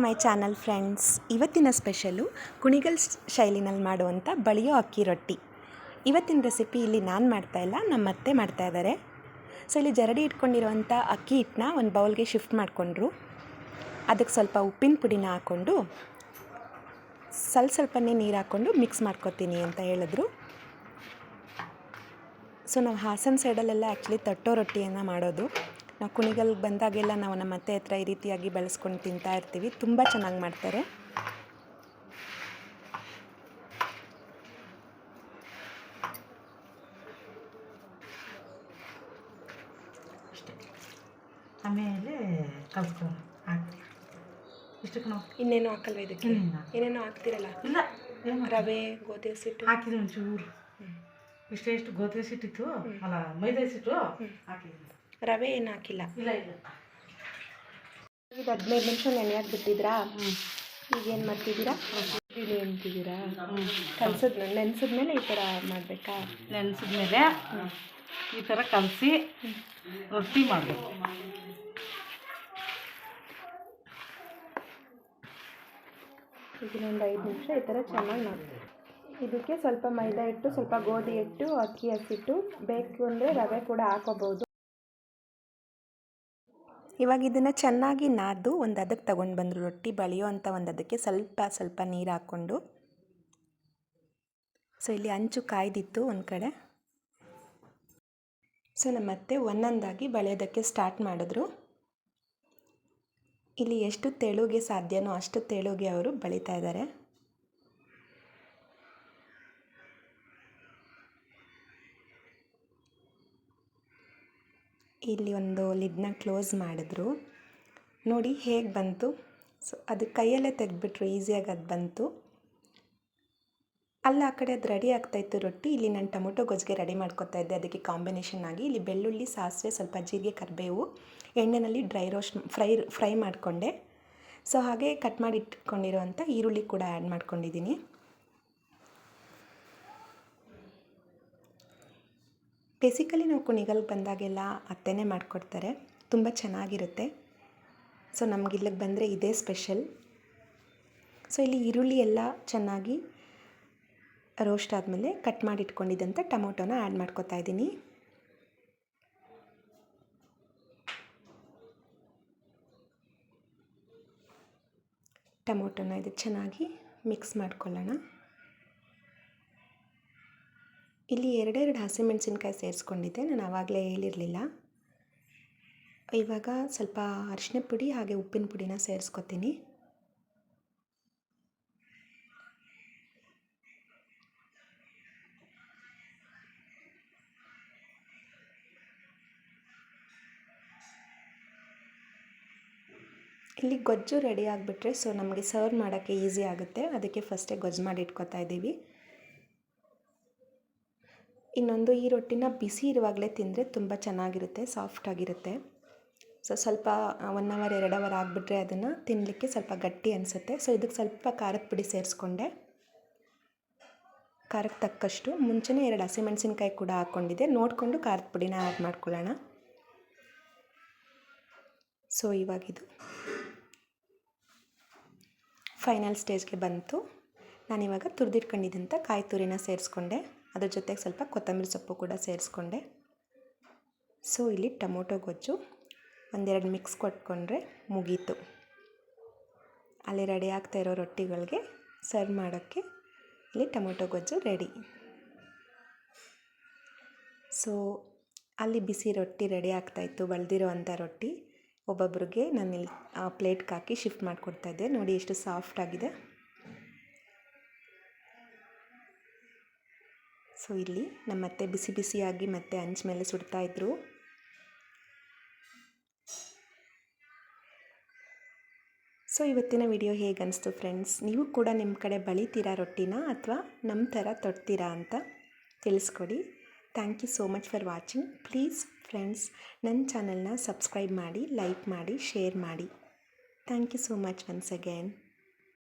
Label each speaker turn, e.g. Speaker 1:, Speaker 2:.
Speaker 1: My channel friends. ಇವತ್ತಿನ special Kunigal ಶೈಲಿನಲ್ಲಿ ಮಾಡುವಂಥ ಬಳಿಯೋ ಅಕ್ಕಿ ರೊಟ್ಟಿ. ಇವತ್ತಿನ ರೆಸಿಪಿ ಇಲ್ಲಿ ನಾನು ಮಾಡ್ತಾಯಿಲ್ಲ, ನಮ್ಮ ಅತ್ತೆ ಮಾಡ್ತಾಯಿದ್ದಾರೆ. ಸೊ ಇಲ್ಲಿ ಜರಡಿ ಇಟ್ಕೊಂಡಿರುವಂಥ ಅಕ್ಕಿ ಹಿಟ್ಟನ್ನ ಒಂದು ಬೌಲ್ಗೆ ಶಿಫ್ಟ್ ಮಾಡಿಕೊಂಡ್ರು. ಅದಕ್ಕೆ ಸ್ವಲ್ಪ ಉಪ್ಪಿನ ಪುಡಿನ ಹಾಕ್ಕೊಂಡು ಸ್ವಲ್ಪನೇ ನೀರು ಹಾಕ್ಕೊಂಡು ಮಿಕ್ಸ್ ಮಾಡ್ಕೊತೀನಿ ಅಂತ ಹೇಳಿದ್ರು. ಸೊ ನಾವು ಹಾಸನ ಸೈಡಲ್ಲೆಲ್ಲ ಆ್ಯಕ್ಚುಲಿ ತಟ್ಟೋ ರೊಟ್ಟಿಯನ್ನು ಮಾಡೋದು. ನಾವು ಕುಣಿಗಲ್ಗೆ ಬಂದಾಗೆಲ್ಲ ನಾವು ನಮ್ಮ ಅತ್ತೆ ಹತ್ರ ಈ ರೀತಿಯಾಗಿ ಬೆಳೆಸ್ಕೊಂಡು ತಿಂತಾ ಇರ್ತೀವಿ. ತುಂಬ ಚೆನ್ನಾಗಿ ಮಾಡ್ತಾರೆ.
Speaker 2: ಆಮೇಲೆ ಕಲ್ಸ್ಕೊಂಡು ಹಾಕ್ತೀವಿ. ಇಷ್ಟಕ್ಕೆ ನಾವು
Speaker 1: ಇನ್ನೇನು ಹಾಕಲ್ವ ಇದಕ್ಕೆ? ಏನೇನೋ ಹಾಕ್ತಿರಲ್ಲ?
Speaker 2: ಇಲ್ಲ,
Speaker 1: ರವೆ, ಗೋಧಿ ಹಸಿಟ್ಟು
Speaker 2: ಹಾಕಿದ್ವಿ ಒಂಚೂರು. ಇಷ್ಟು ಗೋಧಿ ಹಸಿಟ್ಟಿತ್ತು ಅಲ್ಲ, ಮೈದಾ ಹಸಿಟ್ಟು ಹಾಕಿದ್ವಿ.
Speaker 1: ರವೆ ಏನು ಹಾಕಿಲ್ಲ?
Speaker 2: ಇಲ್ಲ ಇಲ್ಲ.
Speaker 1: ಇದು 15 ನಿಮಿಷ ನೆನೆಯಾಗಿ ಬಿಟ್ಟಿದ್ರಾ? ಈಗೇನು ಮಾಡ್ತಿದ್ದೀರಾ? ಇದು ಎಂತಿದ್ದೀರಾ? ನೆನೆಸಿದ್ಮೇಲೆ ಈ ಥರ ಮಾಡಬೇಕಾ?
Speaker 2: ನೆನೆಸಿದ್ಮೇಲೆ ಈ ಥರ ಕಲಸಿ ರೊಟ್ಟಿ ಮಾಡಬೇಕು.
Speaker 1: ಇದನ್ನೊಂದು 5 ನಿಮಿಷ ಈ ಥರ ಚೆನ್ನಾಗಿ ಮಾಡ್ತೀವಿ. ಇದಕ್ಕೆ ಸ್ವಲ್ಪ ಮೈದಾ ಹಿಟ್ಟು, ಸ್ವಲ್ಪ ಗೋಧಿ ಹಿಟ್ಟು, ಅಕ್ಕಿ ಹಸಿಟ್ಟು, ಬೇಕು ಅಂದರೆ ರವೆ ಕೂಡ ಹಾಕೋಬೋದು. ಇವಾಗ ಇದನ್ನು ಚೆನ್ನಾಗಿ ನಾದು ಒಂದು ಅದಕ್ಕೆ ತಗೊಂಡು ಬಂದರು. ರೊಟ್ಟಿ ಬಳಿಯೋ ಅಂತ ಒಂದು ಅದಕ್ಕೆ ಸ್ವಲ್ಪ ನೀರು ಹಾಕ್ಕೊಂಡು. ಸೊ ಇಲ್ಲಿ ಹಂಚು ಕಾಯ್ದಿತ್ತು ಒಂದು ಕಡೆ. ಸೊ ನಮ್ಮ ಅತ್ತೆ ಒಂದೊಂದಾಗಿ ಬಳಿಯೋದಕ್ಕೆ ಸ್ಟಾರ್ಟ್ ಮಾಡಿದ್ರು. ಇಲ್ಲಿ ಎಷ್ಟು ತೆಳುಗೆ ಸಾಧ್ಯನೋ ಅಷ್ಟು ತೆಳುಗೆ ಅವರು ಬಳಿತಾ ಇದ್ದಾರೆ. ಇಲ್ಲಿ ಒಂದು ಲಿಡ್ನ ಕ್ಲೋಸ್ ಮಾಡಿದ್ರು. ನೋಡಿ ಹೇಗೆ ಬಂತು. ಸೊ ಅದು ಕೈಯಲ್ಲೇ ತೆಗೆದ್ಬಿಟ್ರು, ಈಸಿಯಾಗಿ ಅದು ಬಂತು. ಅಲ್ಲ ಆ ಕಡೆ ಅದು ರೆಡಿ ಆಗ್ತಾಯಿತ್ತು ರೊಟ್ಟಿ. ಇಲ್ಲಿ ನಾನು ಟೊಮೊಟೊ ಗೊಜ್ಜಿಗೆ ರೆಡಿ ಮಾಡ್ಕೊತಾ ಇದ್ದೆ. ಅದಕ್ಕೆ ಕಾಂಬಿನೇಷನ್ ಆಗಿ ಇಲ್ಲಿ ಬೆಳ್ಳುಳ್ಳಿ, ಸಾಸಿವೆ, ಸ್ವಲ್ಪ ಜೀರಿಗೆ, ಕರಿಬೇವು ಎಣ್ಣೆಯಲ್ಲಿ ಫ್ರೈ ಮಾಡಿಕೊಂಡೆ. ಸೊ ಹಾಗೆ ಕಟ್ ಮಾಡಿ ಇಟ್ಕೊಂಡಿರೋವಂಥ ಈರುಳ್ಳಿ ಕೂಡ ಆ್ಯಡ್ ಮಾಡ್ಕೊಂಡಿದ್ದೀನಿ. ಬೇಸಿಕಲಿ ನಾವು ಕುಣಿಗಲ್ಗೆ ಬಂದಾಗೆಲ್ಲ ಅತ್ತೆನೇ ಮಾಡಿಕೊಡ್ತಾರೆ, ತುಂಬ ಚೆನ್ನಾಗಿರುತ್ತೆ. ಸೊ ನಮಗಿಲ್ಲಿಗೆ ಬಂದರೆ ಇದೇ ಸ್ಪೆಷಲ್. ಸೊ ಇಲ್ಲಿ ಈರುಳ್ಳಿ ಎಲ್ಲ ಚೆನ್ನಾಗಿ ರೋಸ್ಟ್ ಆದಮೇಲೆ ಕಟ್ ಮಾಡಿ ಇಟ್ಕೊಂಡಿದ್ದಂಥ ಟೊಮೊಟೊನ ಆ್ಯಡ್ ಮಾಡ್ಕೊತಾ ಇದ್ದೀನಿ. ಟೊಮೊಟೊನ ಇದು ಚೆನ್ನಾಗಿ ಮಿಕ್ಸ್ ಮಾಡ್ಕೊಳ್ಳೋಣ. ಇಲ್ಲಿ 2 ಹಸಿಮೆಣಸಿನ್ಕಾಯಿ ಸೇರಿಸ್ಕೊಂಡಿದ್ದೆ, ನಾನು ಆವಾಗಲೇ ಹೇಳಿರಲಿಲ್ಲ. ಇವಾಗ ಸ್ವಲ್ಪ ಅರಿಶಿನ ಪುಡಿ ಹಾಗೆ ಉಪ್ಪಿನ ಪುಡಿನ ಸೇರಿಸ್ಕೊತೀನಿ. ಇಲ್ಲಿ ಗೊಜ್ಜು ರೆಡಿ ಆಗಿಬಿಟ್ರೆ ಸೊ ನಮಗೆ ಸರ್ವ್ ಮಾಡೋಕ್ಕೆ ಈಸಿ ಆಗುತ್ತೆ. ಅದಕ್ಕೆ ಫಸ್ಟೇ ಗೊಜ್ಜು ಮಾಡಿ ಇಟ್ಕೊತಾ ಇದ್ದೀವಿ. ಇನ್ನೊಂದು, ಈ ರೊಟ್ಟಿನ ಬಿಸಿ ಇರುವಾಗಲೇ ತಿಂದರೆ ತುಂಬ ಚೆನ್ನಾಗಿರುತ್ತೆ, ಸಾಫ್ಟಾಗಿರುತ್ತೆ. ಸೊ ಸ್ವಲ್ಪ 1 ಅವರ್ 2 ಅವರ್ ಆಗಿಬಿಟ್ರೆ ಅದನ್ನು ತಿನ್ನಲಿಕ್ಕೆ ಸ್ವಲ್ಪ ಗಟ್ಟಿ ಅನಿಸುತ್ತೆ. ಸೊ ಇದಕ್ಕೆ ಸ್ವಲ್ಪ ಖಾರದ ಪುಡಿ ಸೇರಿಸ್ಕೊಂಡೆ, ಖಾರಕ್ಕೆ ತಕ್ಕಷ್ಟು. ಮುಂಚೆನೇ 2 ಹಸಿಮೆಣಸಿನ್ಕಾಯಿ ಕೂಡ ಹಾಕ್ಕೊಂಡಿದ್ದೆ, ನೋಡಿಕೊಂಡು ಖಾರದ ಪುಡಿನ ಆ್ಯಡ್ ಮಾಡ್ಕೊಳ್ಳೋಣ. ಸೊ ಇವಾಗಿದು ಫೈನಲ್ ಸ್ಟೇಜ್ಗೆ ಬಂತು. ನಾನಿವಾಗ ತುರಿದಿಟ್ಕೊಂಡಿದ್ದಂಥ ಕಾಯಿ ತುರಿನ ಸೇರಿಸ್ಕೊಂಡೆ. ಅದ್ರ ಜೊತೆಗೆ ಸ್ವಲ್ಪ ಕೊತ್ತಂಬರಿ ಸೊಪ್ಪು ಕೂಡ ಸೇರಿಸ್ಕೊಂಡೆ. ಸೊ ಇಲ್ಲಿ ಟೊಮೊಟೊ ಗೊಜ್ಜು 1-2 ಮಿಕ್ಸ್ ಕೊಟ್ಕೊಂಡ್ರೆ ಮುಗೀತು. ಅಲ್ಲಿ ರೆಡಿ ಆಗ್ತಾ ಇರೋ ರೊಟ್ಟಿಗಳಿಗೆ ಸರ್ವ್ ಮಾಡೋಕ್ಕೆ ಇಲ್ಲಿ ಟೊಮೊಟೊ ಗೊಜ್ಜು ರೆಡಿ. ಸೊ ಅಲ್ಲಿ ಬಿಸಿ ರೊಟ್ಟಿ ರೆಡಿ ಆಗ್ತಾಯಿತ್ತು, ಬಳ್ದಿರೋ ಅಂಥ ರೊಟ್ಟಿ. ಒಬ್ಬೊಬ್ರಿಗೆ ನಾನಿಲ್ಲಿ ಪ್ಲೇಟ್ಗೆ ಹಾಕಿ ಶಿಫ್ಟ್ ಮಾಡಿಕೊಡ್ತಾಯಿದ್ದೆ. ನೋಡಿ ಎಷ್ಟು ಸಾಫ್ಟಾಗಿದೆ. ಸೊ ಇಲ್ಲಿ ನಮ್ಮ ಅತ್ತೆ ಬಿಸಿ ಬಿಸಿಯಾಗಿ ಮತ್ತೆ ಹಂಚ ಮೇಲೆ ಸುಡ್ತಾಯಿದ್ರು. ಸೊ ಇವತ್ತಿನ ವಿಡಿಯೋ ಹೇಗೆ ಅನಿಸ್ತು ಫ್ರೆಂಡ್ಸ್? ನೀವು ಕೂಡ ನಿಮ್ಮ ಕಡೆ ಬಳಿತೀರಾ ರೊಟ್ಟಿನ ಅಥವಾ ನಮ್ಮ ಥರ ತೊಡ್ತೀರಾ ಅಂತ ತಿಳಿಸ್ಕೊಡಿ. Thank you so much for watching. Please friends, ನನ್ನ ಚಾನಲ್ನ ಸಬ್ಸ್ಕ್ರೈಬ್ ಮಾಡಿ, ಲೈಕ್ ಮಾಡಿ, ಶೇರ್ ಮಾಡಿ. Thank you so much once again.